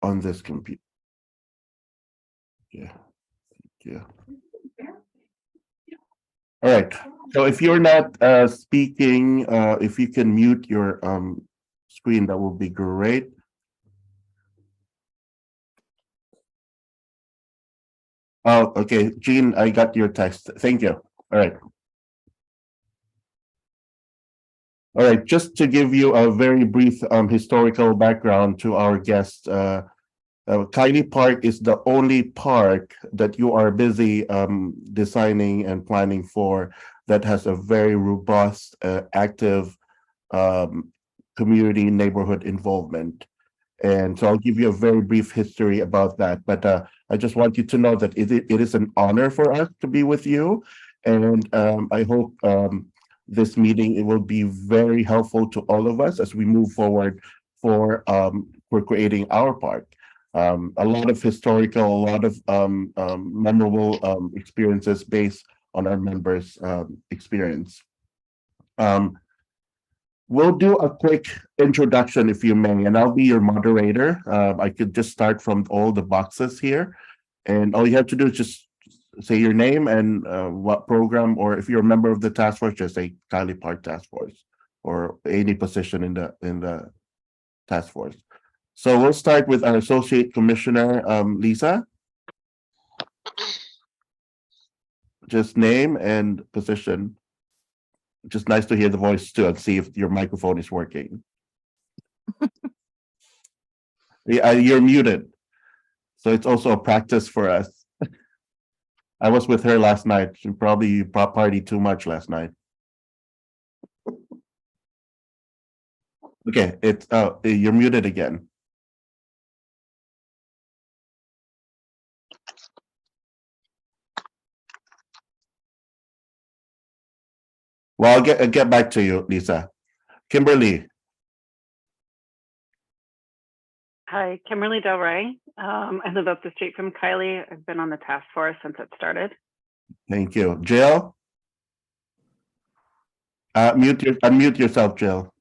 on this computer. Yeah. Yeah. All right. So if you're not speaking, if you can mute your screen, that would be great. Oh, okay, Jean, I got your text. Thank you. All right. All right, just to give you a very brief historical background to our guest, Kiley Park is the only park that you are busy designing and planning for that has a very robust, active community neighborhood involvement. And so I'll give you a very brief history about that. But I just want you to know that it is an honor for us to be with you. And I hope this meeting, it will be very helpful to all of us as we move forward for creating our park. A lot of historical, a lot of memorable experiences based on our members' experience. We'll do a quick introduction, if you may, and I'll be your moderator. I could just start from all the boxes here, and all you have to do is just say your name and what program, or if you're a member of the task force, just say Kiley Park Task Force, or any position in the task force. So we'll start with our Associate Commissioner, Lisa. Just name and position. Just nice to hear the voice too, and see if your microphone is working. Yeah, you're muted. So it's also a practice for us. I was with her last night. She probably partied too much last night. Okay, it's you're muted again. Well, I'll get back to you, Lisa. Kimberly. Hi, Kimberly Del Rey. I live up the street from Kiley. I've been on the task force since it started. Thank you. Jill? Unmute yourself, Jill.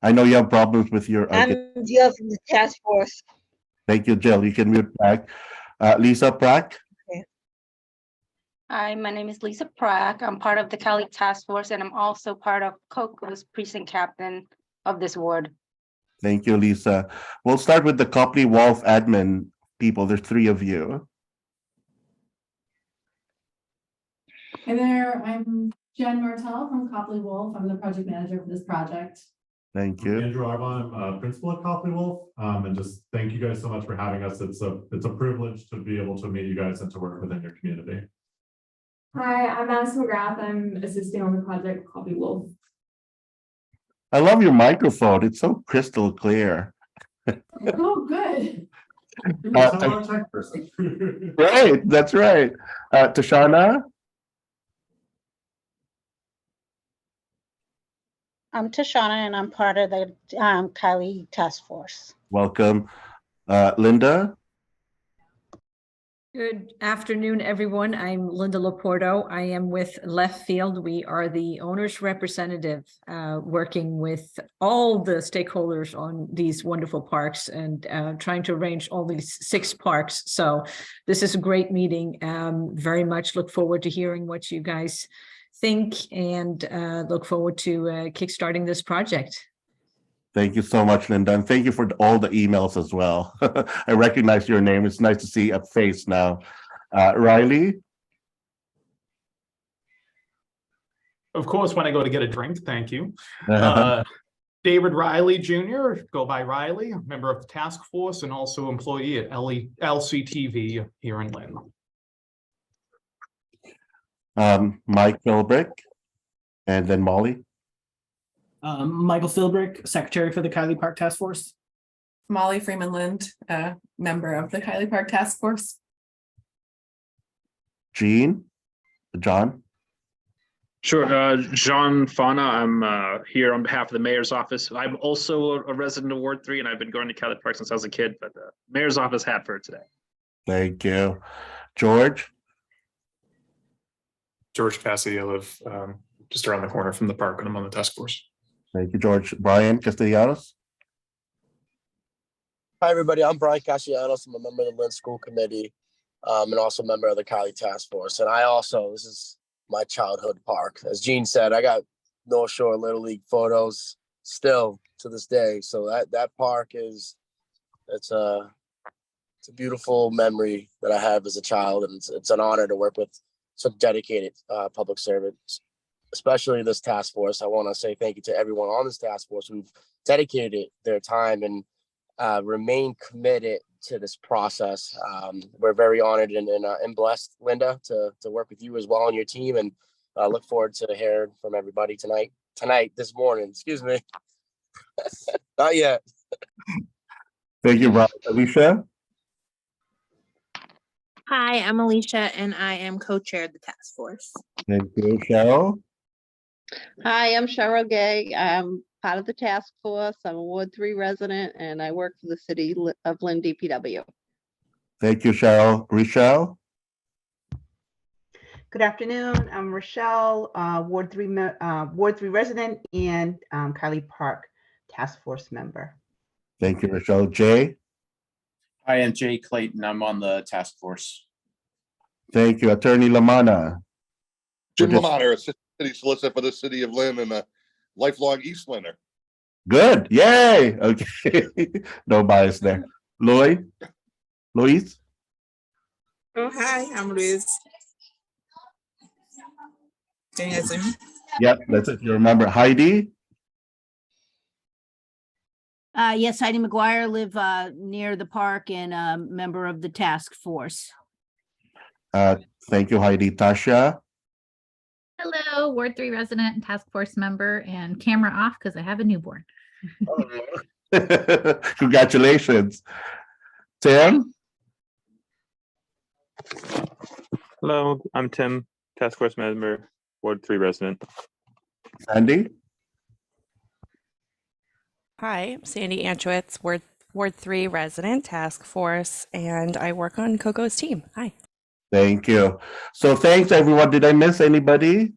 I know you have problems with your... I'm Jill from the task force. Thank you, Jill. You can mute back. Lisa Prack? Okay. Hi, my name is Lisa Prack. I'm part of the Kiley Task Force, and I'm also part of COCO's precinct captain of this ward. Thank you, Lisa. We'll start with the Copley Wolf admin people. There's 3 of you. Hey there, I'm Jen Martell from Copley Wolf. I'm the project manager for this project. Thank you. Andrew Arbon, I'm principal at Copley Wolf, and just thank you guys so much for having us. It's a privilege to be able to meet you guys and to work within your community. Hi, I'm Madison McGrath. I'm assisting on the project Copley Wolf. I love your microphone. It's so crystal clear. Oh, good. Right, that's right. Tashana? I'm Tashana, and I'm part of the Kiley Task Force. Welcome. Linda? Good afternoon, everyone. I'm Linda Laporto. I am with Left Field. We are the owner's representative, working with all the stakeholders on these wonderful parks and trying to arrange all these 6 parks. So this is a great meeting. Very much look forward to hearing what you guys think, and look forward to kickstarting this project. Thank you so much, Linda, and thank you for all the emails as well. I recognize your name. It's nice to see a face now. Riley? Of course, when I go to get a drink, thank you. David Riley Jr., go by Riley, member of the task force and also employee at LCTV here in Lynn. Mike Philbrick, and then Molly. Michael Philbrick, secretary for the Kiley Park Task Force. Molly Freeman Lind, member of the Kiley Park Task Force. John? Sure, Jean Fauna. I'm here on behalf of the mayor's office. I'm also a resident of Ward 3, and I've been going to Kiley Park since I was a kid, but the mayor's office hat for today. Thank you. George? George Passy. I live just around the corner from the park, and I'm on the task force. Thank you, George. Brian Castellanos. Hi, everybody. I'm Brian Castellanos. I'm a member of the Lynn School Committee, and also a member of the Kiley Task Force. And this is my childhood park. As Gene said, I got North Shore Little League photos still to this day. So that park it's a beautiful memory that I have as a child, and it's an honor to work with such dedicated public servants, especially this task force. I want to say thank you to everyone on this task force who've dedicated their time and remain committed to this process. We're very honored and blessed, Linda, to work with you as well on your team, and look forward to hearing from everybody this morning. Excuse me. Not yet. Thank you, Brian. Alicia. Hi, I'm Alicia, and I am co-chair of the task force. Thank you, Cheryl. Hi, I'm Cheryl Gay. I'm part of the task force. I'm a Ward 3 resident, and I work for the city of Lynn DPW. Thank you, Cheryl. Rochelle. Good afternoon. I'm Rochelle, Ward 3 resident and Kiley Park Task Force member. Thank you, Rochelle. Jay. Hi, I'm Jay Clayton. I'm on the task force. Thank you, Attorney Lamana. Jim Lamana, Assistant City Solicitor for the City of Lynn and a lifelong East Lynner. Good. Yay. Okay. No bias there. Louise. Oh, hi, I'm Liz. Can you guys hear me? Yep, that's it. You remember Heidi? Yes, Heidi McGuire, live near the park and a member of the task force. Thank you, Heidi. Tasha. Hello, Ward 3 resident and task force member, and camera off because I have a newborn. Congratulations. Tim. Hello, I'm Tim, task force member, Ward 3 resident. Sandy. Hi, I'm Sandy Anchowitz, Ward 3 resident, task force, and I work on Coco's team. Hi. Thank you. So thanks, everyone. Did I miss anybody?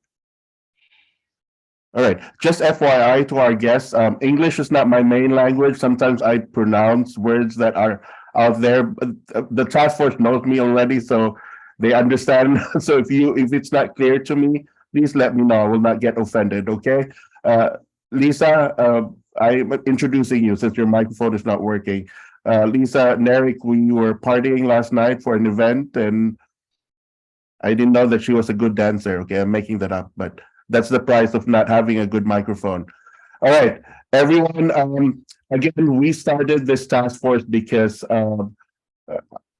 All right. Just FYI to our guests, English is not my main language. Sometimes I pronounce words that are out there. The task force knows me already, so they understand. So if it's not clear to me, please let me know. I will not get offended. Okay. Lisa, I'm introducing you since your microphone is not working. Lisa Nerick, we were partying last night for an event, and I didn't know that she was a good dancer. Okay, I'm making that up, but that's the price of not having a good microphone. All right, everyone. Again, we started this task force because I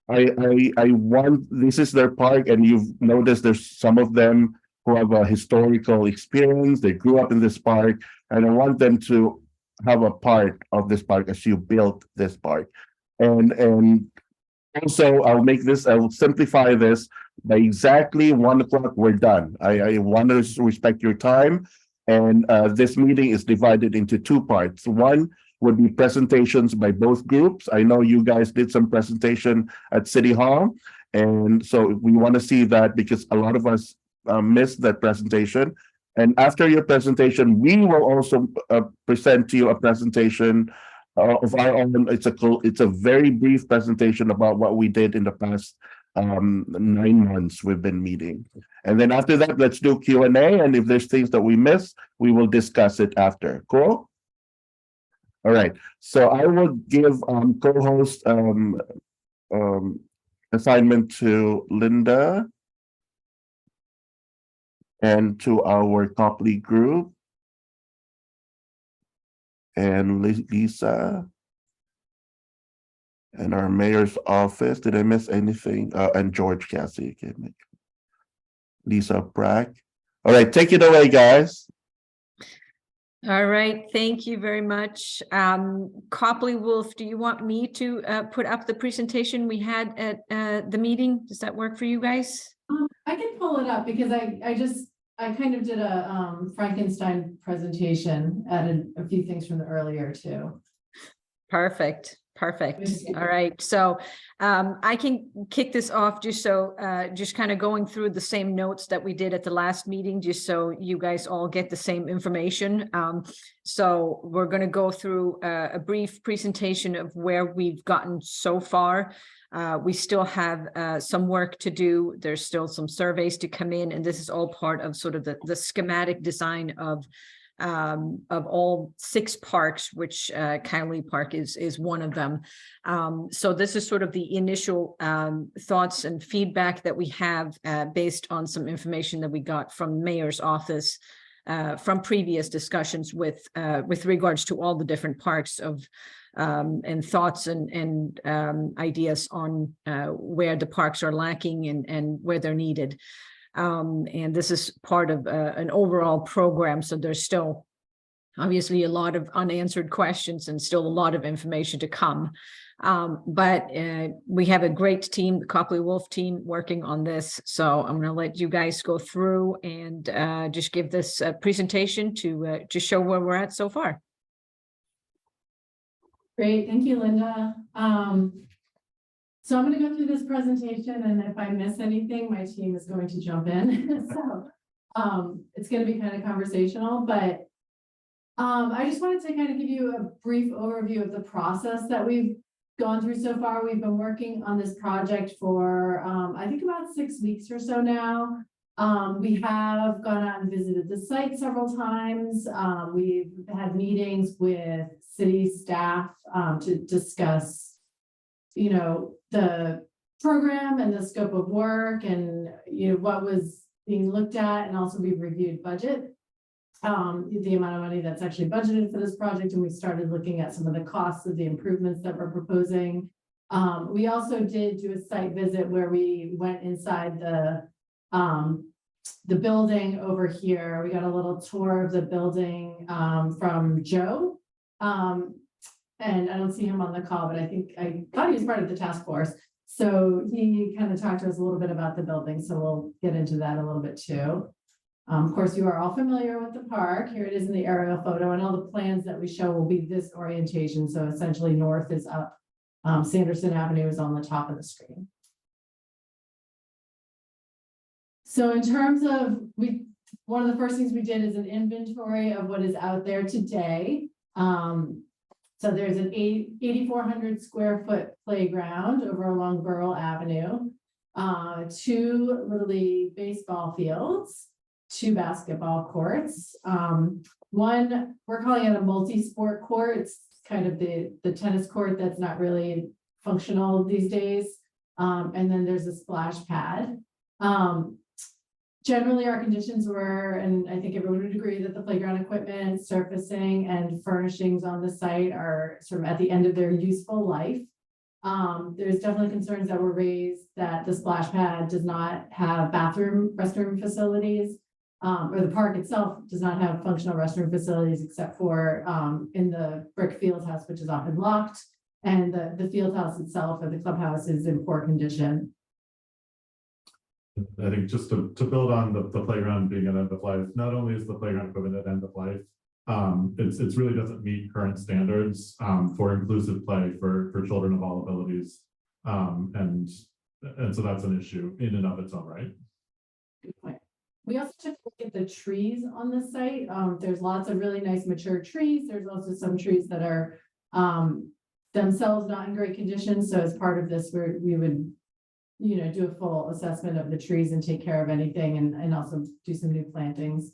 want, this is their park, and you've noticed there's some of them who have a historical experience. They grew up in this park, and I want them to have a part of this park as you built this park. And also I'll simplify this. By exactly 1 o'clock, we're done. I want to respect your time. And this meeting is divided into 2 parts. One would be presentations by both groups. I know you guys did some presentation at City Hall. And so we want to see that because a lot of us missed that presentation. And after your presentation, we will also present to you a presentation of our own. It's a very brief presentation about what we did in the past 9 months we've been meeting. And then after that, let's do Q&A. And if there's things that we miss, we will discuss it after. Cool? All right. So I will give co-host assignment to Linda and to our Copley group and Lisa and our mayor's office. Did I miss anything? And George Cassie. Okay, Lisa Brack. All right, take it away, guys. All right, thank you very much. Copley Wolf, do you want me to put up the presentation we had at the meeting? Does that work for you guys? I can pull it up because I kind of did a Frankenstein presentation, added a few things from the earlier too. Perfect. All right. So I can kick this off just kind of going through the same notes that we did at the last meeting, just so you guys all get the same information. So we're going to go through a brief presentation of where we've gotten so far. We still have some work to do. There's still some surveys to come in, and this is all part of sort of the schematic design of all 6 parks, which Kiley Park is one of them. So this is sort of the initial thoughts and feedback that we have based on some information that we got from the mayor's office from previous discussions with regards to all the different parks and thoughts and ideas on where the parks are lacking and where they're needed. And this is part of an overall program. So there's still obviously a lot of unanswered questions and still a lot of information to come. But we have a great team, the Copley Wolf team, working on this. So I'm going to let you guys go through and just give this presentation to show where we're at so far. Great, thank you, Linda. So I'm going to go through this presentation, and if I miss anything, my team is going to jump in. So it's going to be kind of conversational, but I just wanted to kind of give you a brief overview of the process that we've gone through so far. We've been working on this project for, I think, about 6 weeks or so now. We have gone out and visited the site several times. We've had meetings with city staff to discuss, the program and the scope of work and, what was being looked at, and also we've reviewed budget, the amount of money that's actually budgeted for this project. And we started looking at some of the costs of the improvements that we're proposing. We also did do a site visit where we went inside the building over here. We got a little tour of the building from Joe. And I don't see him on the call, but I thought he was part of the task force. So he kind of talked to us a little bit about the building. So we'll get into that a little bit too. Of course, you are all familiar with the park. Here it is in the aerial photo, and all the plans that we show will be this orientation. So essentially north is up. Sanderson Avenue is on the top of the screen. So in terms of, one of the first things we did is an inventory of what is out there today. So there's an 8,400 square foot playground over along Burrell Avenue, 2 Little League baseball fields, 2 basketball courts. One, we're calling it a multi-sport court. It's kind of the tennis court that's not really functional these days. And then there's a splash pad. Generally, our conditions were, and I think everyone would agree, that the playground equipment, surfacing, and furnishings on the site are sort of at the end of their useful life. There's definitely concerns that were raised that the splash pad does not have restroom facilities, or the park itself does not have functional restroom facilities except for in the brick field house, which is often locked, and the field house itself, or the clubhouse, is in poor condition. I think just to build on the playground being at end of life, not only is the playground equipment at end of life, it's really doesn't meet current standards for inclusive play for children of all abilities. And so that's an issue in and of its own right. Good point. We also took a look at the trees on the site. There's lots of really nice mature trees. There's also some trees that are themselves not in great condition. So as part of this, we would do a full assessment of the trees and take care of anything, and also do some new plantings.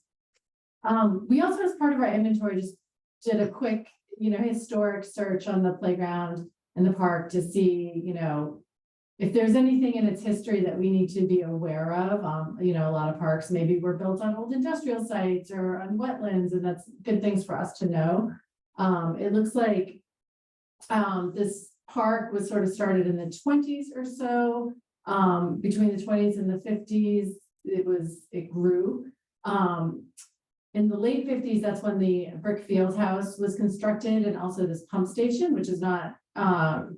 We also, as part of our inventory, just did a quick, historic search on the playground and the park to see, if there's anything in its history that we need to be aware of. A lot of parks maybe were built on old industrial sites or on wetlands, and that's good things for us to know. It looks like this park was sort of started in the 20s or so. Between the 20s and the 50s, it grew. In the late 50s, that's when the brick field house was constructed, and also this pump station, which is not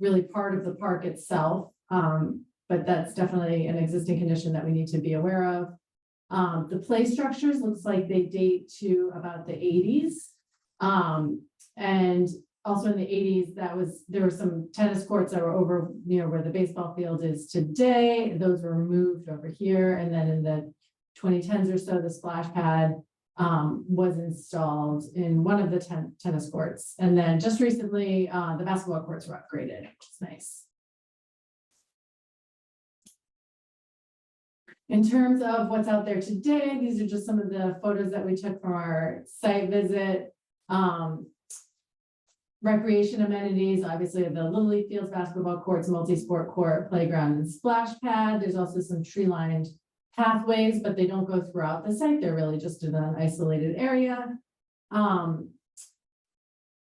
really part of the park itself, but that's definitely an existing condition that we need to be aware of. The play structures looks like they date to about the 80s. And also in the 80s, there were some tennis courts that were over, where the baseball field is today. Those were moved over here. And then in the 2010s or so, the splash pad was installed in one of the tennis courts. And then just recently, the basketball courts were upgraded, which is nice. In terms of what's out there today, these are just some of the photos that we took from our site visit. Recreation amenities, obviously the Little League fields, basketball courts, multi-sport court, playground, and splash pad. There's also some tree-lined pathways, but they don't go throughout the site. They're really just in an isolated area.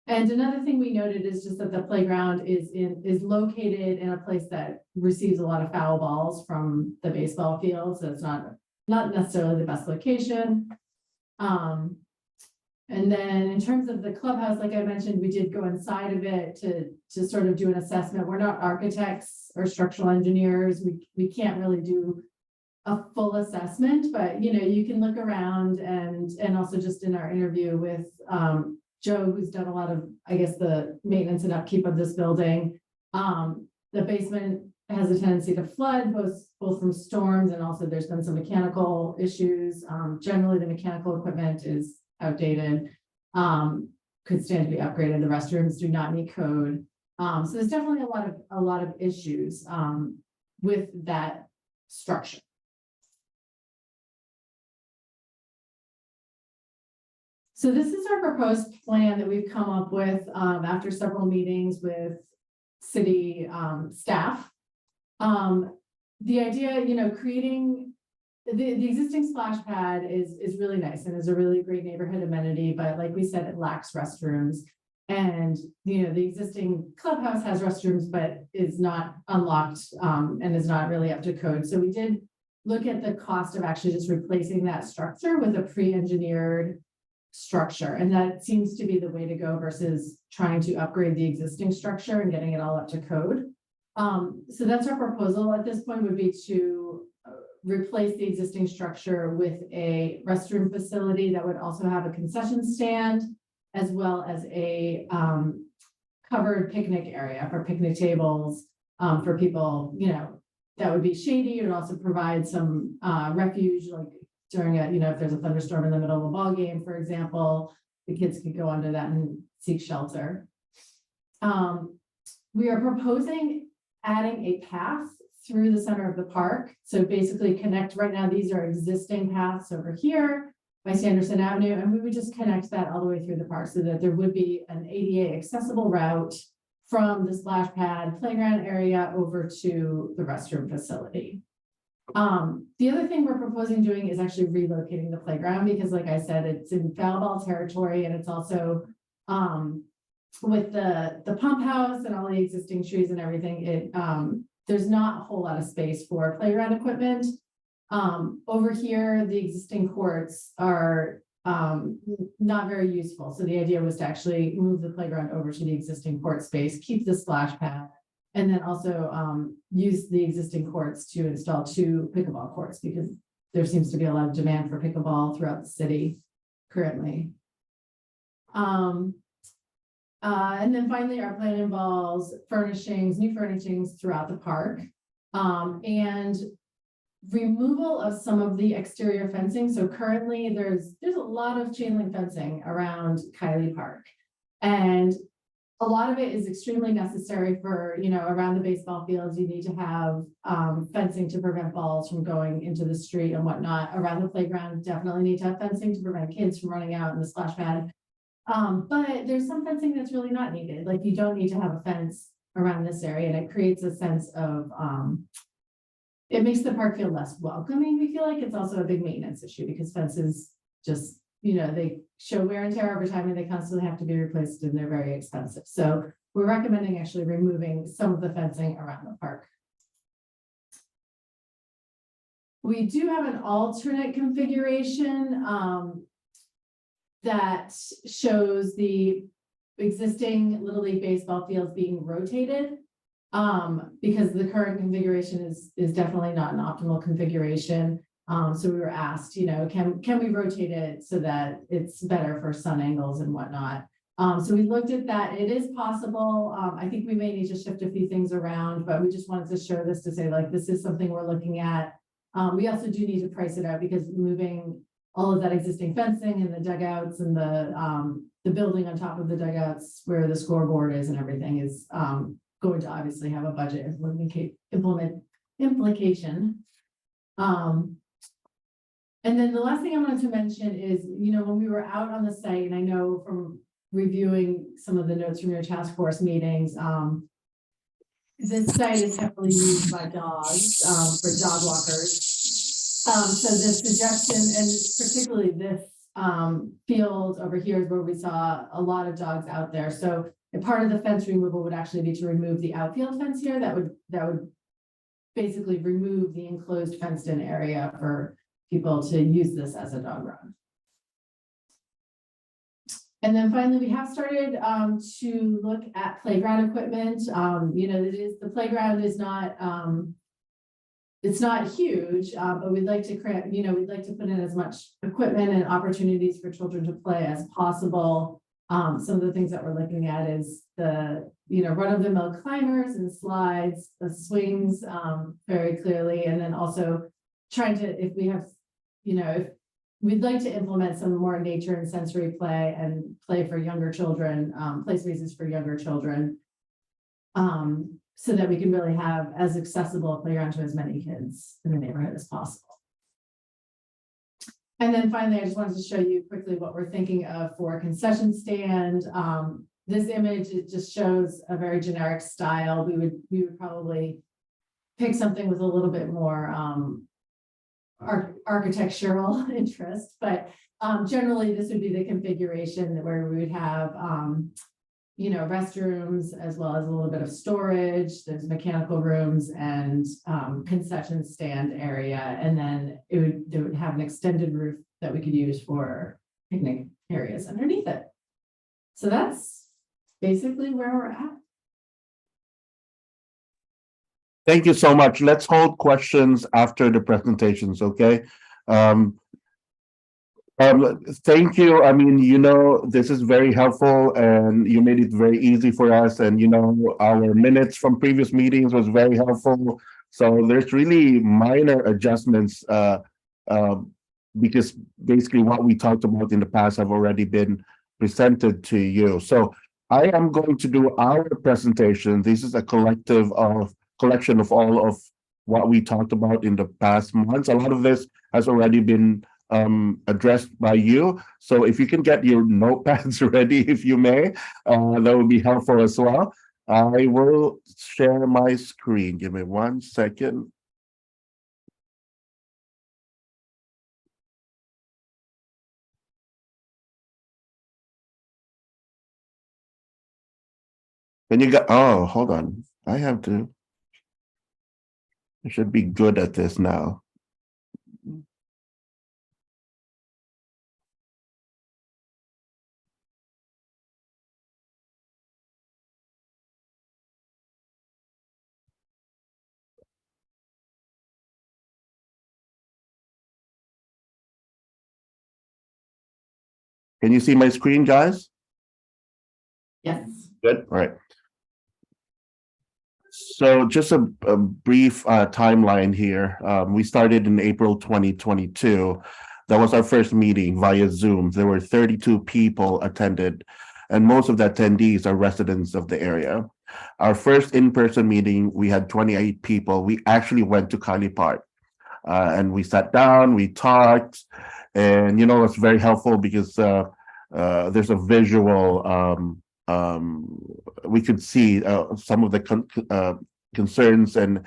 And another thing we noted is just that the playground is located in a place that receives a lot of foul balls from the baseball field. So it's not necessarily the best location. And then in terms of the clubhouse, like I mentioned, we did go inside of it to sort of do an assessment. We're not architects or structural engineers. We can't really do a full assessment, but you can look around and also just in our interview with Joe, who's done a lot of, I guess, the maintenance and upkeep of this building. The basement has a tendency to flood both from storms, and also there's been some mechanical issues. Generally the mechanical equipment is outdated, could stand to be upgraded. The restrooms do not meet code. So there's definitely a lot of issues with that structure. So this is our proposed plan that we've come up with after several meetings with city staff. The idea, creating the existing splash pad is really nice and is a really great neighborhood amenity, but like we said, it lacks restrooms. And the existing clubhouse has restrooms, but is not unlocked and is not really up to code. So we did look at the cost of actually just replacing that structure with a pre-engineered structure, and that seems to be the way to go versus trying to upgrade the existing structure and getting it all up to code. So that's our proposal at this point, would be to replace the existing structure with a restroom facility that would also have a concession stand, as well as a covered picnic area for picnic tables for people, that would be shady, and also provide some refuge, like during if there's a thunderstorm in the middle of a ball game, for example, the kids could go under that and seek shelter. We are proposing adding a path through the center of the park. So basically connect, right now, these are existing paths over here by Sanderson Avenue, and we would just connect that all the way through the park so that there would be an ADA accessible route from the splash pad playground area over to the restroom facility. The other thing we're proposing doing is actually relocating the playground, because like I said, it's in foul ball territory, and it's also with the pump house and all the existing trees and everything, there's not a whole lot of space for playground equipment. Over here, the existing courts are not very useful. So the idea was to actually move the playground over to the existing court space, keep the splash pad, and then also use the existing courts to install 2 pickleball courts, because there seems to be a lot of demand for pickleball throughout the city currently. And then finally, our plan involves new furnishings throughout the park, and removal of some of the exterior fencing. So currently there's a lot of chain link fencing around Kiley Park, and a lot of it is extremely necessary for, around the baseball fields. You need to have fencing to prevent balls from going into the street and whatnot. Around the playground, definitely need to have fencing to prevent kids from running out in the splash pad. But there's some fencing that's really not needed. Like, you don't need to have a fence around this area, and it creates a sense of, it makes the park feel less welcoming. We feel like it's also a big maintenance issue, because fences just, they show wear and tear over time, and they constantly have to be replaced, and they're very expensive. So we're recommending actually removing some of the fencing around the park. We do have an alternate configuration that shows the existing Little League baseball fields being rotated, because the current configuration is definitely not an optimal configuration. So we were asked, can we rotate it so that it's better for sun angles and whatnot? So we looked at that. It is possible. I think we may need to shift a few things around, but we just wanted to show this to say like, this is something we're looking at. We also do need to price it out because moving all of that existing fencing and the dugouts and the building on top of the dugouts where the scoreboard is and everything is going to obviously have a budget implication. And then the last thing I wanted to mention is, you know, when we were out on the site, and I know from reviewing some of the notes from your task force meetings, this site is heavily used by dogs for dog walkers. So the suggestion, and particularly this field over here is where we saw a lot of dogs out there. So a part of the fence removal would actually be to remove the outfield fence here. That would basically remove the enclosed fenced in area for people to use this as a dog run. And then finally, we have started to look at playground equipment. You know, the playground is not, it's not huge, but we'd like to create, you know, we'd like to put in as much equipment and opportunities for children to play as possible. Some of the things that we're looking at is the, you know, run-of-the-mill climbers and slides, the swings, very clearly, and then also trying to, if we have, you know, if we'd like to implement some more nature and sensory play and play for younger children, play spaces for younger children, so that we can really have as accessible a playground to as many kids in the neighborhood as possible. And then finally, I just wanted to show you quickly what we're thinking of for a concession stand. This image, it just shows a very generic style. We would probably pick something with a little bit more architectural interest, but generally this would be the configuration where we would have you know, restrooms as well as a little bit of storage. There's mechanical rooms and concession stand area, and then they would have an extended roof that we could use for picnic areas underneath it. So that's basically where we're at. Thank you so much. Let's hold questions after the presentations, okay? Thank you. I mean, you know, this is very helpful and you made it very easy for us. And, you know, our minutes from previous meetings was very helpful. So there's really minor adjustments because basically what we talked about in the past have already been presented to you. So I am going to do our presentation. This is a collection of all of what we talked about in the past months. A lot of this has already been addressed by you. So if you can get your notepads ready, if you may, that would be helpful as well. I will share my screen. Give me 1 second. And you got, oh, hold on. I should be good at this now. Can you see my screen, guys? Yes. Good. All right. So just a brief timeline here. We started in April 2022. That was our first meeting via Zoom. There were 32 people attended, and most of the attendees are residents of the area. Our first in-person meeting, we had 28 people. We actually went to Kiley Park and we sat down, we talked, and you know, it's very helpful because there's a visual we could see some of the concerns and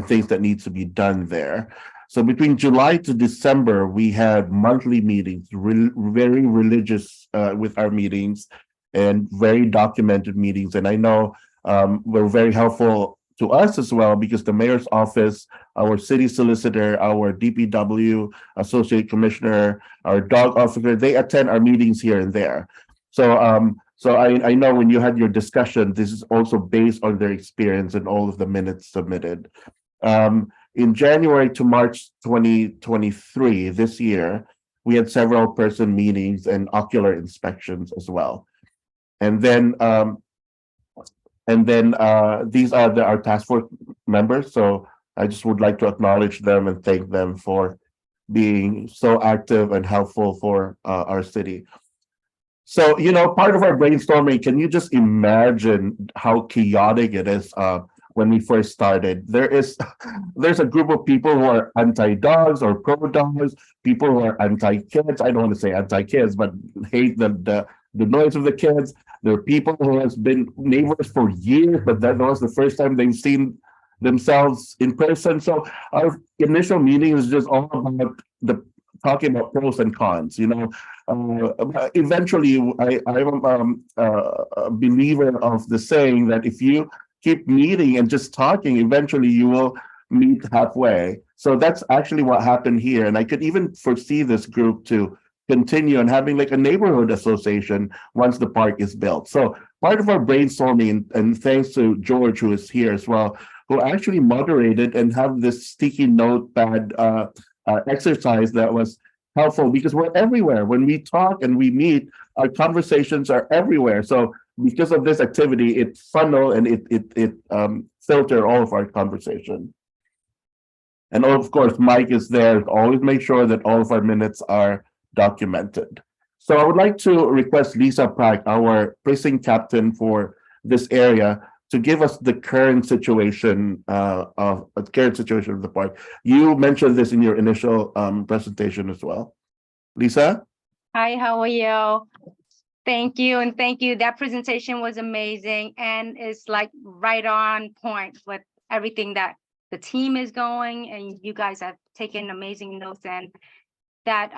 things that needs to be done there. So between July to December, we had monthly meetings, very religious with our meetings and very documented meetings. And I know were very helpful to us as well because the mayor's office, our city solicitor, our DPW associate commissioner, our dog officer, they attend our meetings here and there. So I know when you had your discussion, this is also based on their experience and all of the minutes submitted. In January to March 2023, this year, we had several person meetings and ocular inspections as well. And then these are our task force members. So I just would like to acknowledge them and thank them for being so active and helpful for our city. So, part of our brainstorming, can you just imagine how chaotic it is when we first started? There's a group of people who are anti-dogs or pro-dogs, people who are anti-kids. I don't want to say anti-kids, but hate the noise of the kids. There are people who has been neighbors for years, but that was the first time they've seen themselves in person. So our initial meeting is just all about talking about pros and cons. Eventually, I'm a believer of the saying that if you keep meeting and just talking, eventually you will meet halfway. So that's actually what happened here, and I could even foresee this group to continue and having like a neighborhood association once the park is built. So part of our brainstorming, and thanks to George, who is here as well, who actually moderated and have this sticky notepad exercise that was helpful, because we're everywhere. When we talk and we meet, our conversations are everywhere. So because of this activity, it funnel and it filter all of our conversation. And of course, Mike is there to always make sure that all of our minutes are documented. So I would like to request Lisa Pratt, our precinct captain for this area, to give us the current situation of the park. You mentioned this in your initial presentation as well. Lisa? Hi, how are you? Thank you, and thank you. That presentation was amazing, and it's like right on point with everything that the team is going, and you guys have taken amazing notes, and that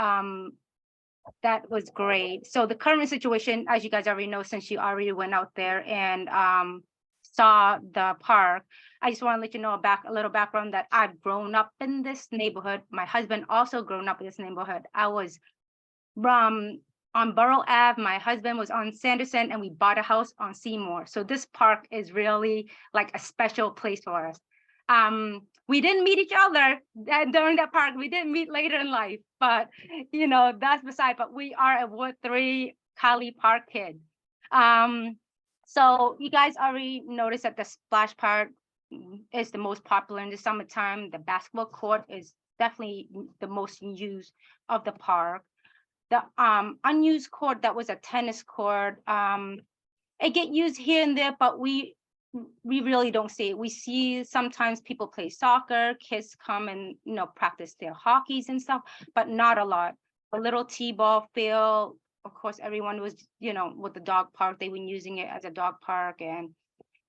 was great. So the current situation, as you guys already know, since you already went out there and saw the park, I just want to let you know a little background that I've grown up in this neighborhood. My husband also grown up in this neighborhood. I was on Borough Ave. My husband was on Sanderson, and we bought a house on Seymour. So this park is really like a special place for us. We didn't meet each other during that park. We didn't meet later in life, but that's beside. But we are a Ward 3 Kiley Park kid. So you guys already noticed that the splash pad is the most popular in the summertime. The basketball court is definitely the most used of the park. The unused court that was a tennis court, it get used here and there, but we really don't see it. We see sometimes people play soccer, kids come and practice their hockeys and stuff, but not a lot. A little t-ball field. Of course, everyone was, with the dog park, they were using it as a dog park, and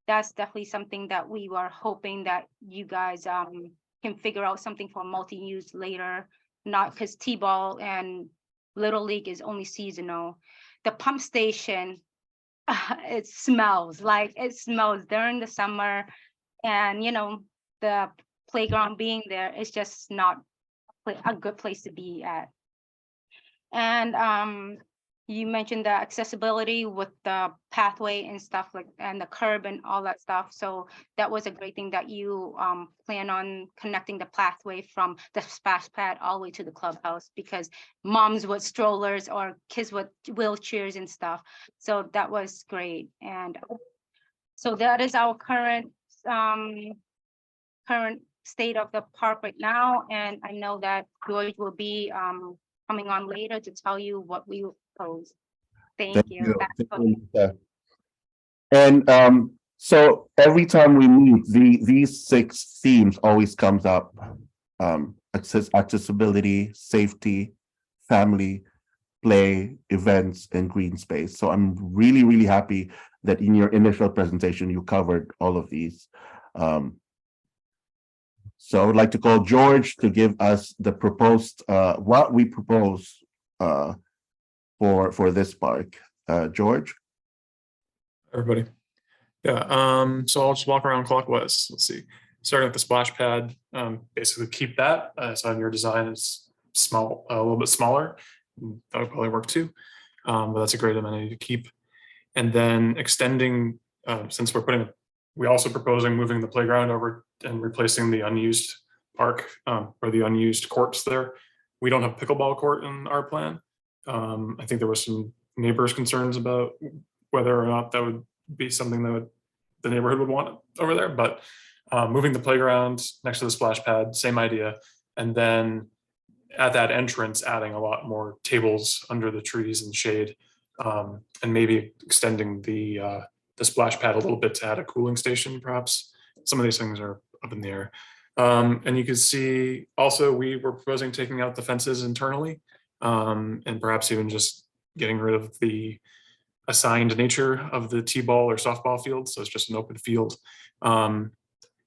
that's definitely something that we were hoping that you guys can figure out something for multi-use later. Not because t-ball and Little League is only seasonal. The pump station, it smells during the summer, and the playground being there is just not a good place to be at. And you mentioned the accessibility with the pathway and stuff and the curb and all that stuff. So that was a great thing that you plan on connecting the pathway from the splash pad all the way to the clubhouse, because moms with strollers or kids with wheelchairs and stuff. So that was great. And so that is our current state of the park right now. And I know that George will be coming on later to tell you what we propose. Thank you. And so every time we meet, these 6 themes always comes up: accessibility, safety, family, play, events, and green space. So I'm really, really happy that in your initial presentation you covered all of these. So I would like to call George to give us the proposed, what we propose for this park. George? Everybody. Yeah, so I'll just walk around clockwise. Let's see. Starting with the splash pad, basically keep that. So on your design is small, a little bit smaller. That would probably work too. But that's a great amenity to keep. And then extending, since we're also proposing moving the playground over and replacing the unused park or the unused courts there. We don't have pickleball court in our plan. I think there was some neighbors' concerns about whether or not that would be something that the neighborhood would want over there, but moving the playground next to the splash pad, same idea. And then at that entrance, adding a lot more tables under the trees and shade, and maybe extending the splash pad a little bit to add a cooling station, perhaps. Some of these things are up in the air. And you can see also we were proposing taking out the fences internally, and perhaps even just getting rid of the assigned nature of the t-ball or softball field. So it's just an open field.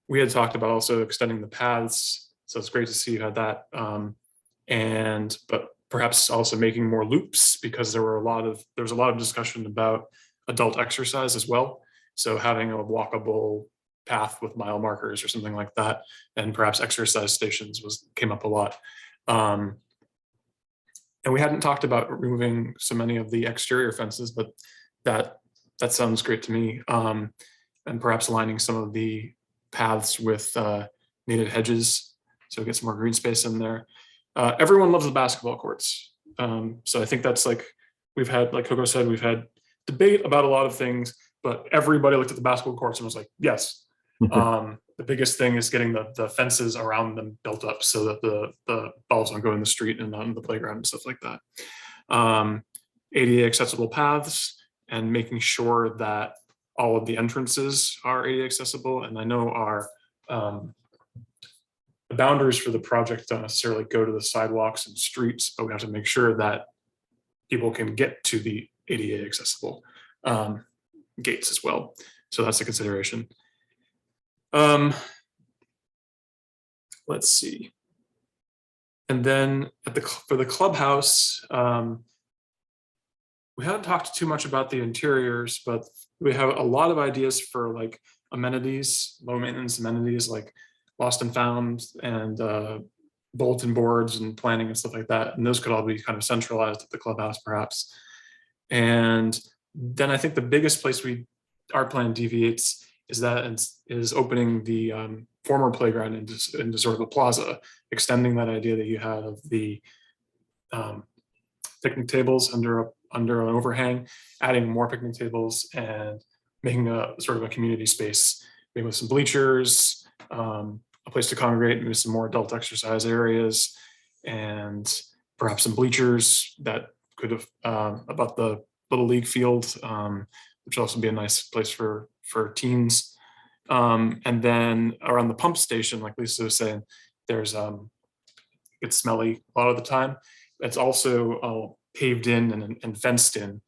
We had talked about also extending the paths. So it's great to see you had that. But perhaps also making more loops, because there was a lot of discussion about adult exercise as well. So having a walkable path with mile markers or something like that, and perhaps exercise stations came up a lot. And we hadn't talked about removing so many of the exterior fences, but that sounds great to me. And perhaps aligning some of the paths with native hedges, so get some more green space in there. Everyone loves the basketball courts. So I think that's like Coco said, we've had debate about a lot of things, but everybody looked at the basketball courts and was like, yes. The biggest thing is getting the fences around them built up so that the balls don't go in the street and on the playground and stuff like that. ADA accessible paths, and making sure that all of the entrances are ADA accessible. And I know our the boundaries for the project don't necessarily go to the sidewalks and streets, but we have to make sure that people can get to the ADA accessible gates as well. So that's a consideration. Let's see. And then for the clubhouse, we haven't talked too much about the interiors, but we have a lot of ideas for like amenities, low maintenance amenities like lost and found and bulletin boards and planning and stuff like that. And those could all be kind of centralized at the clubhouse perhaps. And then I think the biggest place our plan deviates is opening the former playground into sort of a plaza, extending that idea that you had of the picnic tables under an overhang, adding more picnic tables and making a sort of a community space, maybe with some bleachers, a place to congregate, maybe some more adult exercise areas, and perhaps some bleachers that could have about the Little League field, which would also be a nice place for teens. And then around the pump station, like Lisa was saying, there's it's smelly a lot of the time. It's also paved in and fenced in.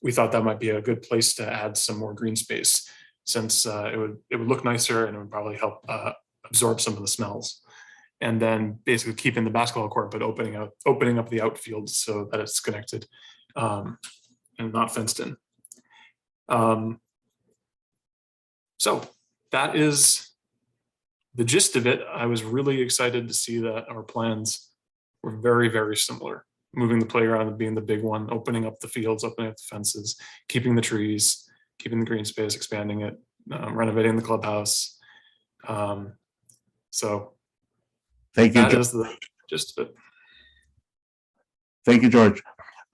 We thought that might be a good place to add some more green space, since it would look nicer and it would probably help absorb some of the smells. And then basically keeping the basketball court, but opening up the outfield so that it's connected and not fenced in. So that is the gist of it. I was really excited to see that our plans were very, very similar. Moving the playground being the big one, opening up the fields, opening up the fences, keeping the trees, keeping the green space, expanding it, renovating the clubhouse. So thank you. That is the gist of it. Thank you, George.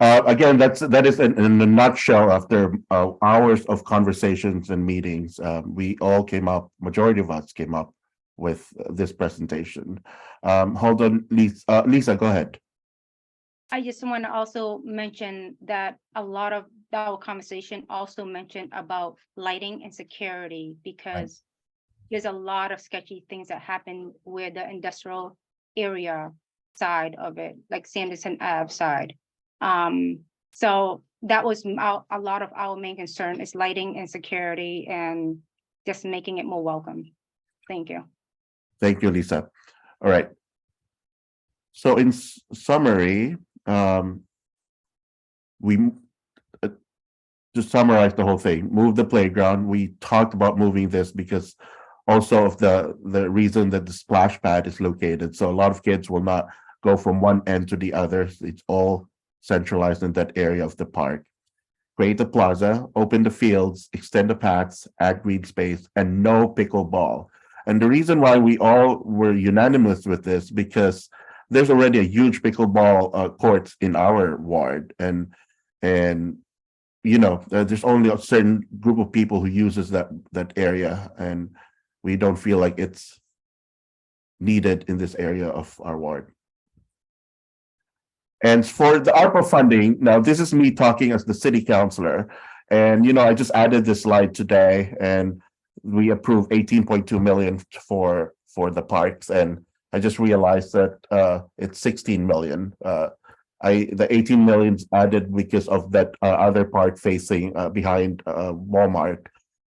Again, that is in a nutshell. After hours of conversations and meetings, majority of us came up with this presentation. Hold on, Lisa, go ahead. I just want to also mention that a lot of our conversation also mentioned about lighting and security, because there's a lot of sketchy things that happen with the industrial area side of it, like Sanderson Ave side. So that was a lot of our main concern is lighting and security and just making it more welcome. Thank you. Thank you, Lisa. All right. So in summary, we to summarize the whole thing, move the playground. We talked about moving this because also of the reason that the splash pad is located. So a lot of kids will not go from one end to the other. It's all centralized in that area of the park. Create the plaza, open the fields, extend the paths, add green space, and no pickleball. And the reason why we all were unanimous with this, because there's already a huge pickleball court in our ward, and there's only a certain group of people who uses that area, and we don't feel like it's needed in this area of our ward. And for the ARPA funding, now this is me talking as the city councilor, and I just added this slide today, and we approved 18.2 million for the parks, and I just realized that it's 16 million. The 18 million added because of that other part facing behind Walmart.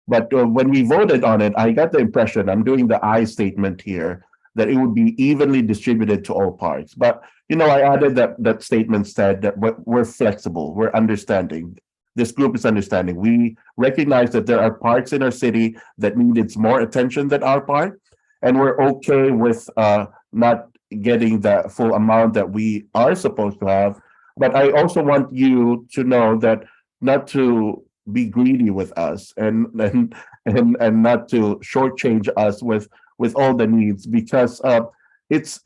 But when we voted on it, I got the impression, I'm doing the I statement here, that it would be evenly distributed to all parks. But I added that statement said that we're flexible, we're understanding. This group is understanding. We recognize that there are parks in our city that needed more attention than our park, and we're okay with not getting the full amount that we are supposed to have. But I also want you to know that not to be greedy with us and not to shortchange us with all the needs, because this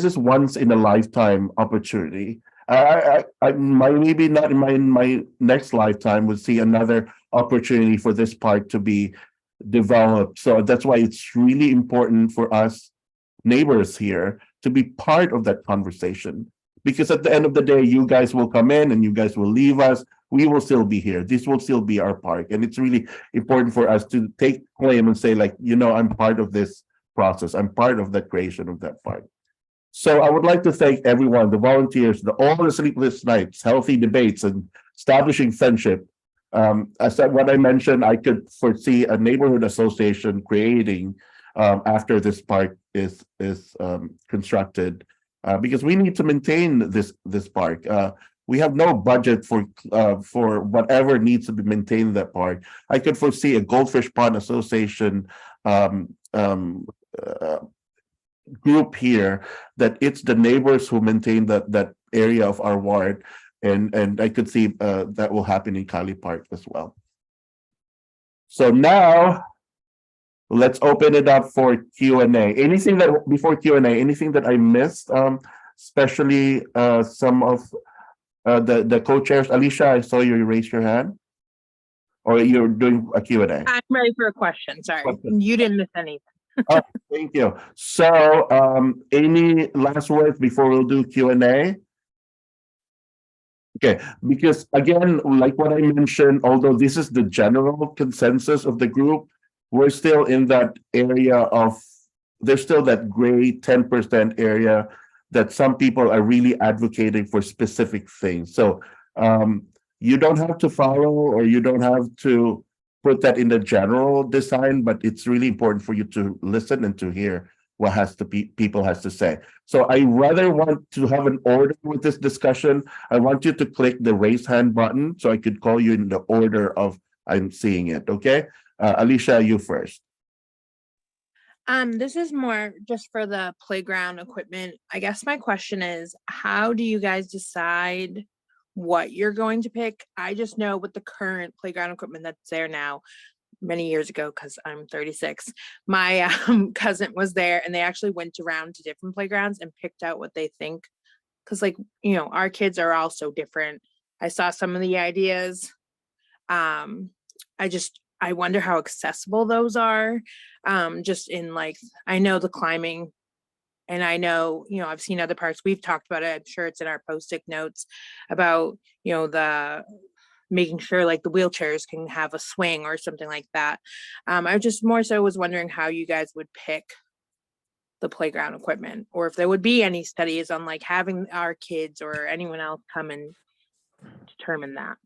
is once in a lifetime opportunity. I maybe not in my next lifetime would see another opportunity for this park to be developed. So that's why it's really important for us neighbors here to be part of that conversation, because at the end of the day, you guys will come in and you guys will leave us. We will still be here. This will still be our park, and it's really important for us to take claim and say, like, I'm part of this process. I'm part of the creation of that park. So I would like to thank everyone, the volunteers, all the sleepless nights, healthy debates, and establishing friendship. As what I mentioned, I could foresee a neighborhood association creating after this park is constructed, because we need to maintain this park. We have no budget for whatever needs to be maintained in that park. I could foresee a Goldfish Pond Association group here, that it's the neighbors who maintain that area of our ward, and I could see that will happen in Kiley Park as well. So now let's open it up for Q&A. Anything that before Q&A, anything that I missed, especially some of the co-chairs. Alicia, I saw you raise your hand, or you're doing a Q&A. I'm ready for a question. Sorry, you didn't miss anything. Oh, thank you. So, any last words before we'll do Q&A? Okay, because again, like what I mentioned, although this is the general consensus of the group, we're still in that area of, there's still that gray 10% area that some people are really advocating for specific things. So you don't have to follow, or you don't have to put that in the general design, but it's really important for you to listen and to hear what people has to say. So I rather want to have an order with this discussion. I want you to click the raise hand button so I could call you in the order of I'm seeing it. Okay, Alicia, you first. This is more just for the playground equipment. I guess my question is, how do you guys decide what you're going to pick? I just know with the current playground equipment that's there now, many years ago, because I'm 36, my cousin was there, and they actually went around to different playgrounds and picked out what they think, because our kids are all so different. I saw some of the ideas. I wonder how accessible those are. Just in I know the climbing, and I know, I've seen other parks, we've talked about it. I'm sure it's in our post-it notes about, the making sure the wheelchairs can have a swing or something like that. I just more so was wondering how you guys would pick the playground equipment, or if there would be any studies on having our kids or anyone else come and determine that.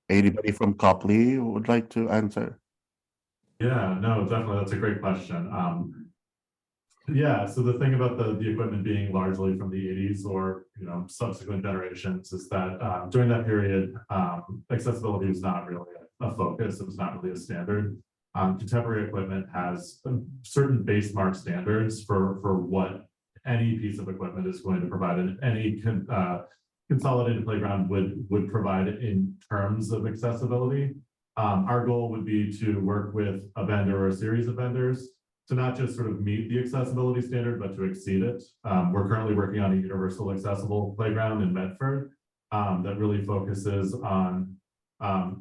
Anybody from Copley would like to answer? Yeah, no, definitely. That's a great question. Yeah, so the thing about the equipment being largely from the 80s or subsequent generations is that during that period, accessibility was not really a focus. It was not really a standard. Contemporary equipment has certain base mark standards for what any piece of equipment is going to provide, and any consolidated playground would provide in terms of accessibility. Our goal would be to work with a vendor or a series of vendors to not just sort of meet the accessibility standard, but to exceed it. We're currently working on a universal accessible playground in Medford that really focuses on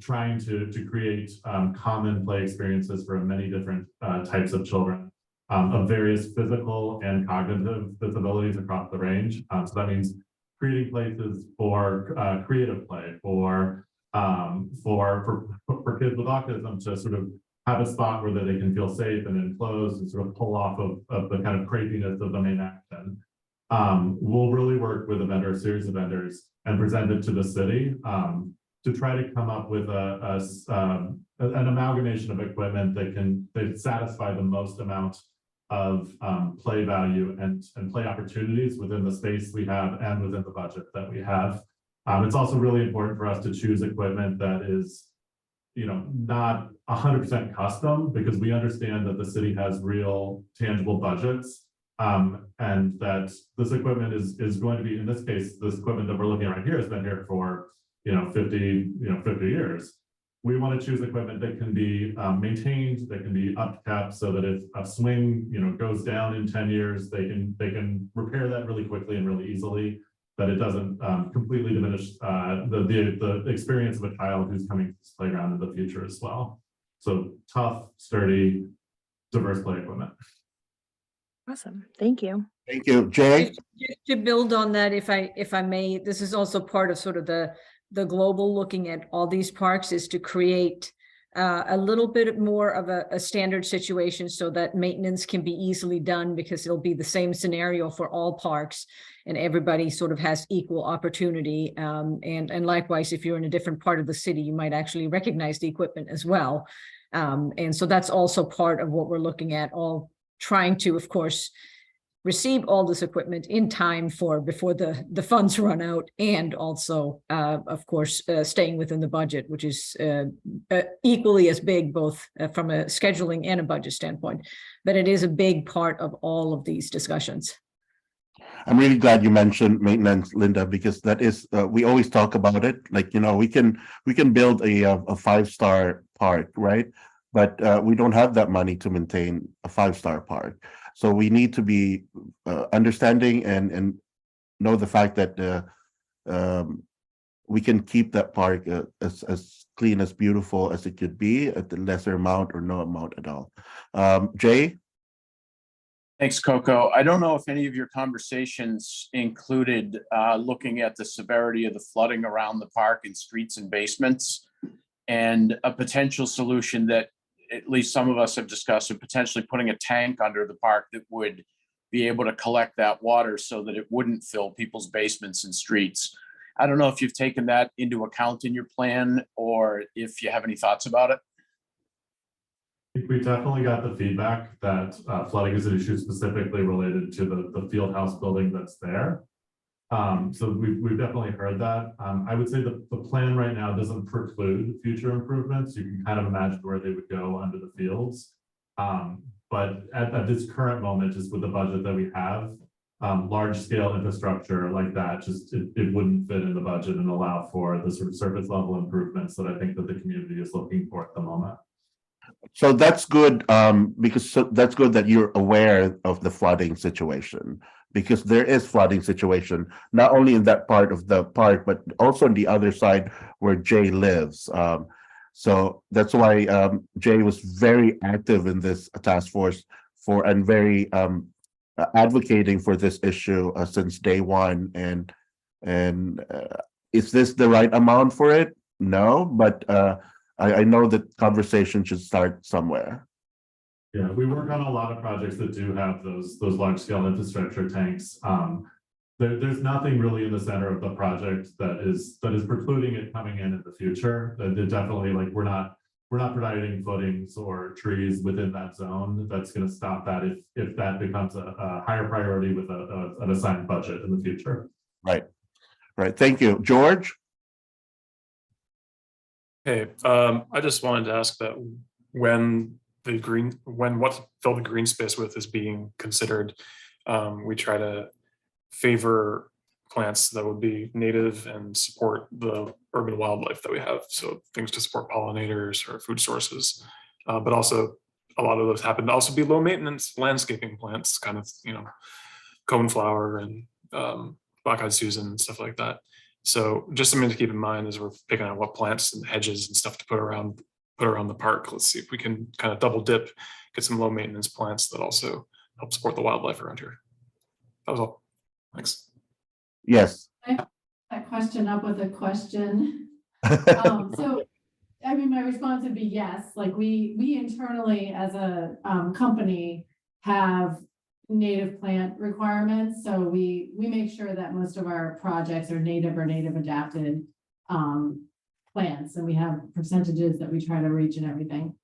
trying to create common play experiences for many different types of children of various physical and cognitive disabilities across the range. So that means creating places for creative play, for kids with autism to sort of have a spot where they can feel safe and enclosed and sort of pull off of the kind of craziness of the main action. We'll really work with a series of vendors and present it to the city to try to come up with an amalgamation of equipment that satisfy the most amount of play value and play opportunities within the space we have and within the budget that we have. It's also really important for us to choose equipment that is, not 100% custom, because we understand that the city has real tangible budgets, and that this equipment is going to be, in this case, this equipment that we're looking at right here has been here for 50 years. We want to choose equipment that can be maintained, that can be upkept, so that if a swing goes down in 10 years, they can repair that really quickly and really easily, that it doesn't completely diminish the experience of a child who's coming to this playground in the future as well. So tough, sturdy, diverse play equipment. Awesome. Thank you. Thank you. Jay? Just to build on that, if I may, this is also part of sort of the global looking at all these parks, is to create a little bit more of a standard situation so that maintenance can be easily done, because it'll be the same scenario for all parks and everybody sort of has equal opportunity. And likewise, if you're in a different part of the city, you might actually recognize the equipment as well. And so that's also part of what we're looking at, all trying to, of course, receive all this equipment in time before the funds run out, and also, of course, staying within the budget, which is equally as big, both from a scheduling and a budget standpoint. But it is a big part of all of these discussions. I'm really glad you mentioned maintenance, Linda, because that is, we always talk about it. Like, we can build a 5-star park, right? But we don't have that money to maintain a 5-star park. So we need to be understanding and know the fact that we can keep that park as clean, as beautiful as it could be at the lesser amount or no amount at all. Jay? Thanks, Coco. I don't know if any of your conversations included looking at the severity of the flooding around the park in streets and basements, and a potential solution that at least some of us have discussed, of potentially putting a tank under the park that would be able to collect that water so that it wouldn't fill people's basements and streets. I don't know if you've taken that into account in your plan, or if you have any thoughts about it. I think we definitely got the feedback that flooding is an issue specifically related to the field house building that's there. So we've definitely heard that. I would say the plan right now doesn't preclude future improvements. You can kind of imagine where they would go under the fields. But at this current moment, just with the budget that we have, large scale infrastructure like that, just it wouldn't fit in the budget and allow for the sort of surface level improvements that I think that the community is looking for at the moment. So that's good, because that's good that you're aware of the flooding situation, because there is flooding situation, not only in that part of the park, but also on the other side where Jay lives. So that's why Jay was very active in this task force and very advocating for this issue since day one. And is this the right amount for it? No, but I know that conversation should start somewhere. Yeah, we work on a lot of projects that do have those large scale infrastructure tanks. There's nothing really in the center of the project that is precluding it coming in the future. They're definitely, like, we're not providing footings or trees within that zone. That's going to stop that if that becomes a higher priority with an assigned budget in the future. Right. Thank you, George. Hey, I just wanted to ask that when what fill the green space with is being considered, we try to favor plants that would be native and support the urban wildlife that we have. So things to support pollinators or food sources, but also a lot of those happen to also be low maintenance landscaping plants, kind of, coneflower and black-eyed Susan and stuff like that. So just something to keep in mind as we're picking out what plants and hedges and stuff to put around the park. Let's see if we can kind of double dip, get some low maintenance plants that also help support the wildlife around here. That was all. Thanks. Yes. That question up with a question. So, I mean, my response would be yes. Like we internally as a company have native plant requirements. So we make sure that most of our projects are native or native adapted plants, and we have percentages that we try to reach and everything.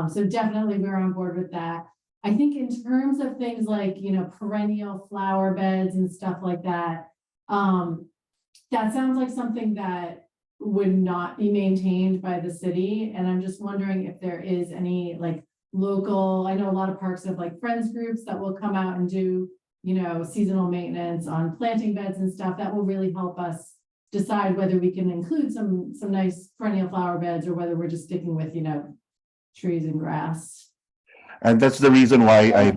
So definitely we're on board with that. I think in terms of things like, perennial flower beds and stuff like that, that sounds like something that would not be maintained by the city. And I'm just wondering if there is any like local, I know a lot of parks have like friends groups that will come out and do, seasonal maintenance on planting beds and stuff that will really help us decide whether we can include some nice perennial flower beds or whether we're just sticking with, trees and grass. And that's the reason why I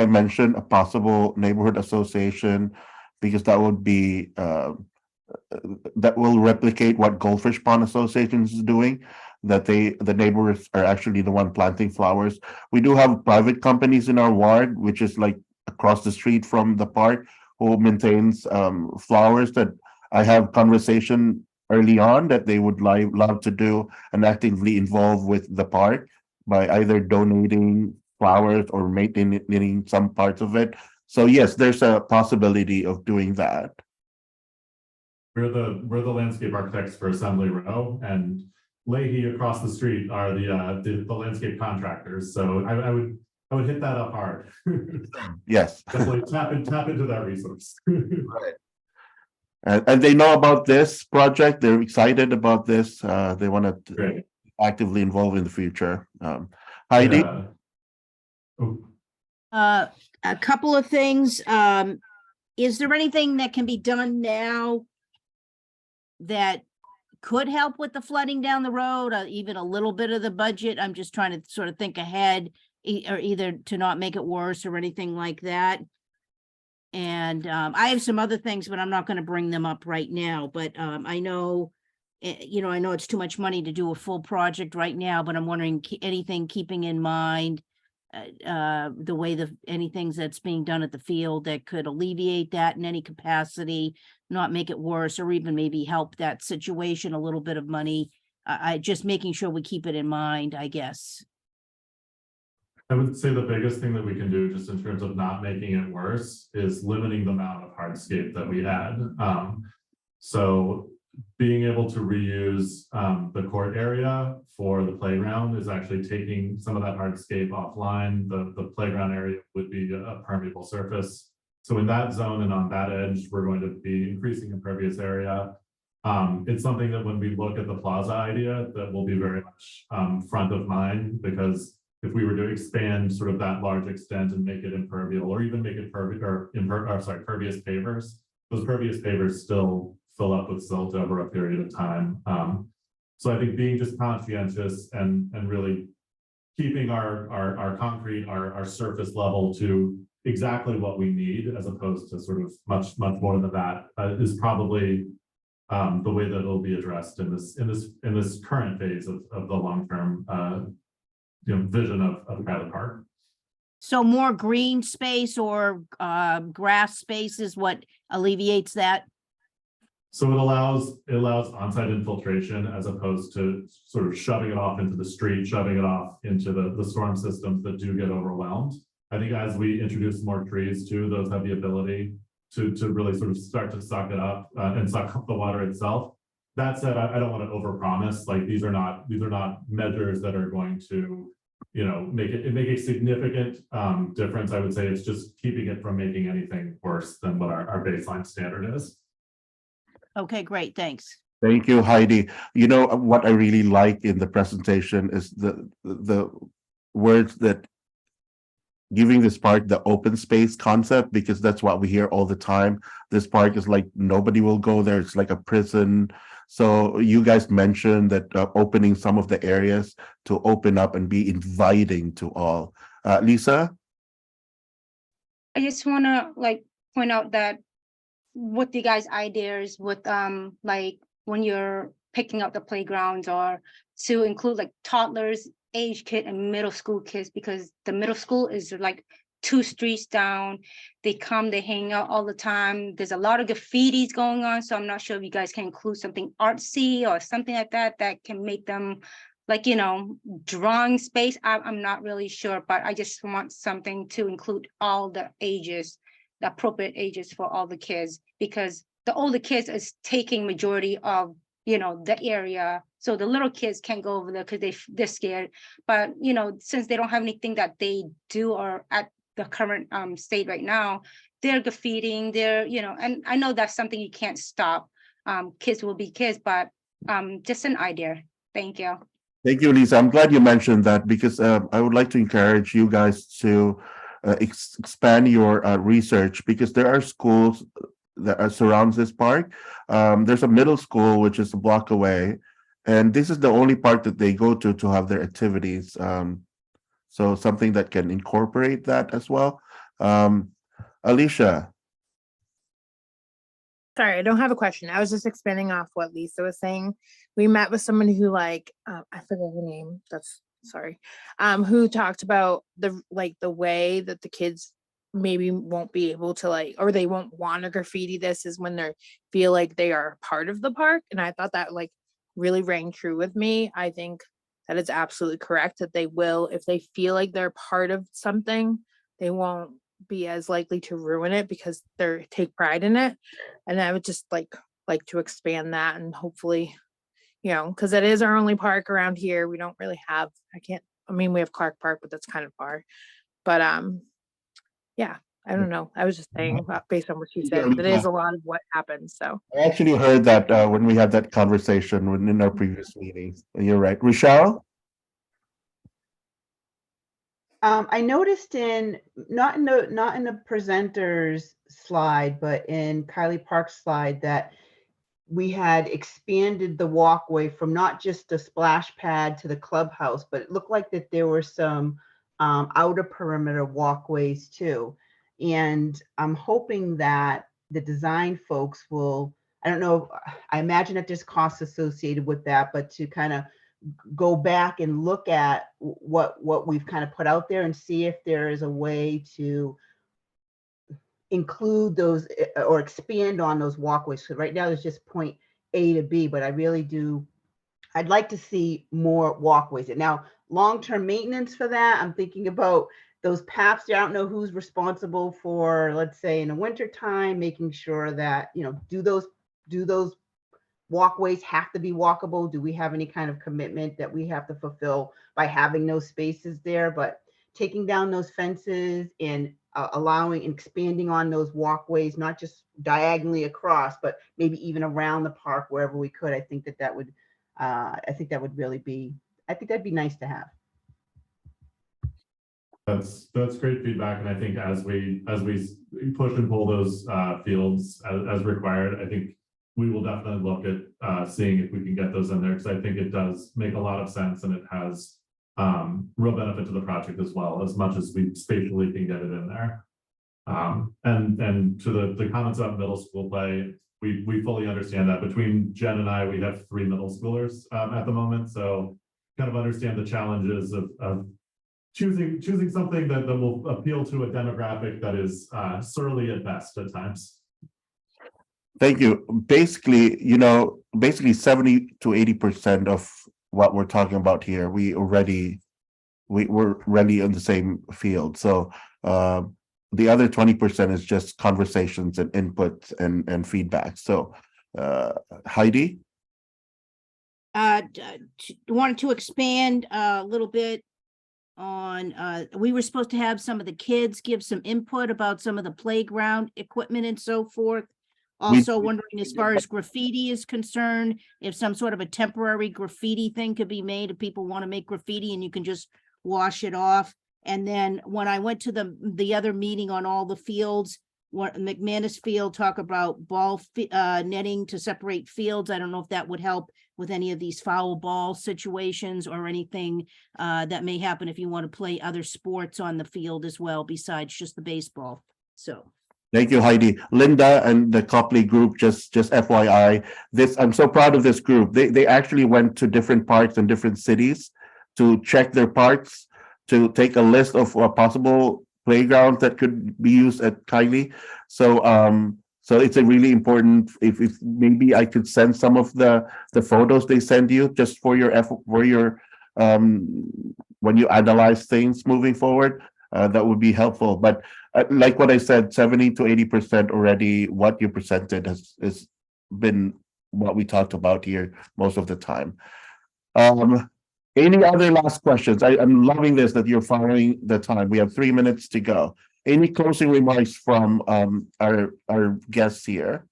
mentioned a possible neighborhood association, because that would be that will replicate what Goldfish Pond Association is doing, that the neighbors are actually the one planting flowers. We do have private companies in our ward, which is like across the street from the park, who maintains flowers that I have conversation early on that they would love to do and actively involve with the park by either donating flowers or maintaining some parts of it. So yes, there's a possibility of doing that. We're the landscape architects for Assembly Row, and Leahy across the street are the landscape contractors. So I would hit that up hard. Yes. Definitely tap into that resource. Right. And they know about this project. They're excited about this. They want to actively involve in the future. Heidi? Yeah. Oh. A couple of things. Is there anything that can be done now that could help with the flooding down the road, even a little bit of the budget? I'm just trying to sort of think ahead, or either to not make it worse or anything like that. And I have some other things, but I'm not going to bring them up right now. But I know, I know it's too much money to do a full project right now, but I'm wondering anything keeping in mind the way anything that's being done at the field that could alleviate that in any capacity, not make it worse, or even maybe help that situation a little bit of money. I just making sure we keep it in mind, I guess. I would say the biggest thing that we can do, just in terms of not making it worse, is limiting the amount of hardscape that we had. So being able to reuse the court area for the playground is actually taking some of that hardscape offline. The playground area would be a permeable surface. So in that zone and on that edge, we're going to be increasing impervious area. It's something that when we look at the plaza idea, that will be very much front of mind, because if we were to expand sort of that large extent and make it impermeable, or even make it pervious pavers, those pervious pavers still fill up with silt over a period of time. So I think being just conscientious and really keeping our concrete, our surface level to exactly what we need, as opposed to sort of much more than that, is probably the way that it'll be addressed in this current phase of the long-term vision of Kylie Park. So more green space or grass space is what alleviates that? So it allows on-site infiltration, as opposed to sort of shoving it off into the street, shoving it off into the storm systems that do get overwhelmed. I think as we introduce more trees too, those have the ability to really sort of start to suck it up and suck up the water itself. That said, I don't want to overpromise. Like these are not measures that are going to, make a significant difference. I would say it's just keeping it from making anything worse than what our baseline standard is. Okay, great. Thanks. Thank you, Heidi. What I really like in the presentation is the words that giving this park the open space concept, because that's what we hear all the time. This park is like nobody will go there. It's like a prison. So you guys mentioned that opening some of the areas to open up and be inviting to all. Lisa? I just wanna like point out that with you guys' ideas with like when you're picking out the playgrounds or to include like toddlers, age kid and middle school kids, because the middle school is like 2 streets down. They come, they hang out all the time. There's a lot of graffitis going on. So I'm not sure if you guys can include something artsy or something like that that can make them like, you know, drawing space. I'm not really sure, but I just want something to include all the ages, the appropriate ages for all the kids, because the older kids is taking majority of, you know, the area. So the little kids can't go over there because they're scared. But, you know, since they don't have anything that they do or at the current state right now, they're graffitiing, they're, you know, and I know that's something you can't stop. Kids will be kids, but just an idea. Thank you. Thank you, Lisa. I'm glad you mentioned that because I would like to encourage you guys to expand your research, because there are schools that surrounds this park. There's a middle school which is a block away, and this is the only park that they go to have their activities. So something that can incorporate that as well. Alicia. Sorry, I don't have a question. I was just expanding off what Lisa was saying. We met with someone who like, I forget her name. That's sorry. Who talked about the way that the kids maybe won't be able to like, or they won't want to graffiti this is when they feel like they are part of the park. And I thought that like really rang true with me. I think that is absolutely correct that they will, if they feel like they're part of something, they won't be as likely to ruin it because they take pride in it. And I would just like to expand that, and hopefully, you know, because it is our only park around here. We don't really have, we have Clark Park, but that's kind of far. But yeah, I don't know. I was just saying based on what she said, that is a lot of what happens. So I actually heard that when we had that conversation in our previous meetings. You're right. Rochelle? I noticed not in the presenter's slide, but in Kiley Park's slide, that we had expanded the walkway from not just the splash pad to the clubhouse, but it looked like that there were some outer perimeter walkways too. And I'm hoping that the design folks will, I don't know, I imagine that there's costs associated with that, but to kind of go back and look at what we've kind of put out there and see if there is a way to include those or expand on those walkways. So right now there's just point A to B, but I'd like to see more walkways. And now long-term maintenance for that, I'm thinking about those paths there. I don't know who's responsible for, let's say in the winter time, making sure that, you know, do those walkways have to be walkable? Do we have any kind of commitment that we have to fulfill by having those spaces there? But taking down those fences and allowing and expanding on those walkways, not just diagonally across, but maybe even around the park wherever we could. I think that would really be, I think that'd be nice to have. That's great feedback, and I think as we push and pull those fields as required, I think we will definitely look at seeing if we can get those in there, because I think it does make a lot of sense and it has real benefit to the project as well, as much as we spatially can get it in there. And to the comments about middle school play, we fully understand that. Between Jen and I, we have 3 middle schoolers at the moment, so kind of understand the challenges of choosing something that will appeal to a demographic that is surly at best at times. Thank you. Basically, 70 to 80% of what we're talking about here, we're already in the same field. So the other 20% is just conversations and inputs and feedback. So Heidi? Wanted to expand a little bit on, we were supposed to have some of the kids give some input about some of the playground equipment and so forth. Also wondering, as far as graffiti is concerned, if some sort of a temporary graffiti thing could be made, if people want to make graffiti and you can just wash it off. And then when I went to the other meeting on all the fields, what McManus Field, talk about netting to separate fields. I don't know if that would help with any of these foul ball situations or anything that may happen if you want to play other sports on the field as well, besides just the baseball. So. Thank you, Heidi. Linda and the Copley group, just FYI, I'm so proud of this group. They actually went to different parks in different cities to check their parks, to take a list of possible playgrounds that could be used at Kiley. So it's a really important, if maybe I could send some of the photos they send you just for your when you analyze things moving forward. That would be helpful. But like what I said, 70 to 80% already what you presented has been what we talked about here most of the time. Any other last questions? I'm loving this that you're following the time. We have 3 minutes to go. Any closing remarks from our guests here?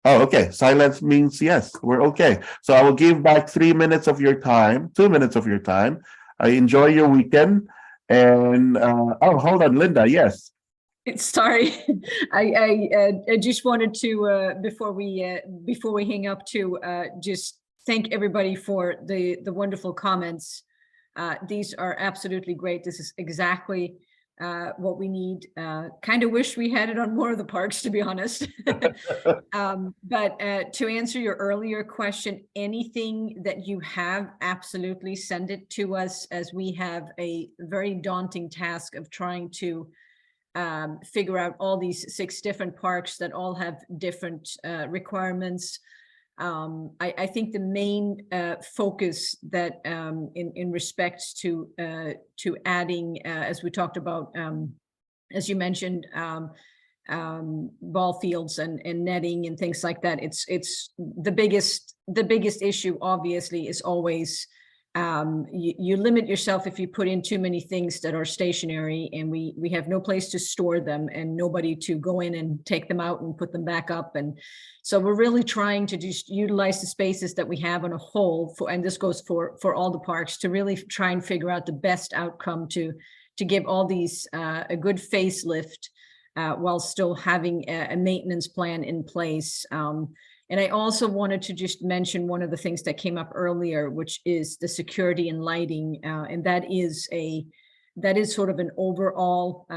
Oh, okay. Silence means yes, we're okay. So I will give back 3 minutes of your time, 2 minutes of your time. I enjoy your weekend. And oh, hold on, Linda. Yes. Sorry, I just wanted to before we hang up to just thank everybody for the wonderful comments. These are absolutely great. This is exactly what we need. Kind of wish we had it on more of the parks, to be honest. But to answer your earlier question, anything that you have, absolutely send it to us, as we have a very daunting task of trying to figure out all these 6 different parks that all have different requirements. I think the main focus that in respect to adding, as we talked about, as you mentioned, ball fields and netting and things like that, it's the biggest issue obviously is always you limit yourself if you put in too many things that are stationary, and we have no place to store them and nobody to go in and take them out and put them back up. And so we're really trying to just utilize the spaces that we have on a whole, and this goes for all the parks, to really try and figure out the best outcome to give all these a good facelift while still having a maintenance plan in place. And I also wanted to just mention one of the things that came up earlier, which is the security and lighting. And that is sort of an overall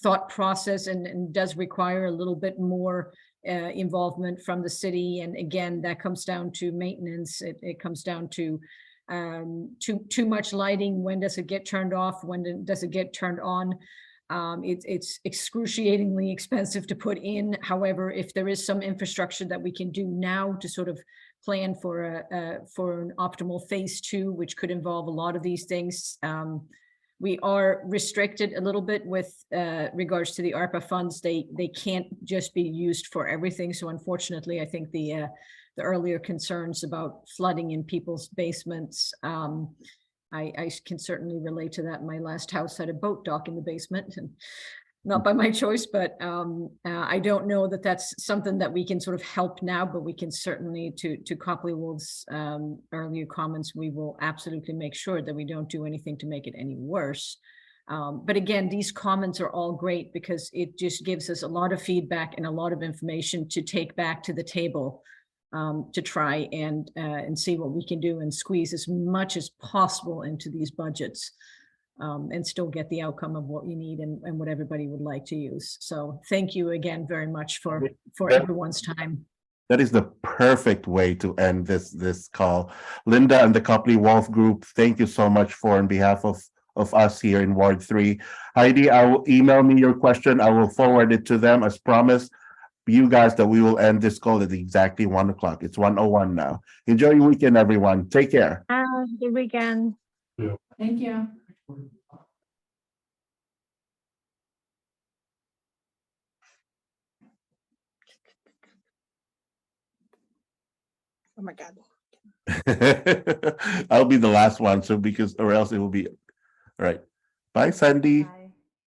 thought process, and does require a little bit more involvement from the city. And again, that comes down to maintenance. It comes down to too much lighting. When does it get turned off? When does it get turned on? It's excruciatingly expensive to put in. However, if there is some infrastructure that we can do now to sort of plan for an optimal phase 2, which could involve a lot of these things, we are restricted a little bit with regards to the ARPA funds. They can't just be used for everything. So unfortunately, I think the earlier concerns about flooding in people's basements, I can certainly relate to that. My last house had a boat dock in the basement, and not by my choice, but I don't know that that's something that we can sort of help now, but we can certainly, to Copley Wolf's earlier comments, we will absolutely make sure that we don't do anything to make it any worse. But again, these comments are all great because it just gives us a lot of feedback and a lot of information to take back to the table, to try and see what we can do and squeeze as much as possible into these budgets, and still get the outcome of what you need and what everybody would like to use. So thank you again very much for everyone's time. That is the perfect way to end this call. Linda and the Copley Wolf Group, thank you so much on behalf of us here in Ward 3. Heidi, I will email me your question. I will forward it to them as promised. You guys, that we will end this call at exactly 1 o'clock. It's 1:01 now. Enjoy your weekend, everyone. Take care. Good weekend. Thank you. Oh my God. I'll be the last one, so or else it will be all right. Bye, Sandy. Bye.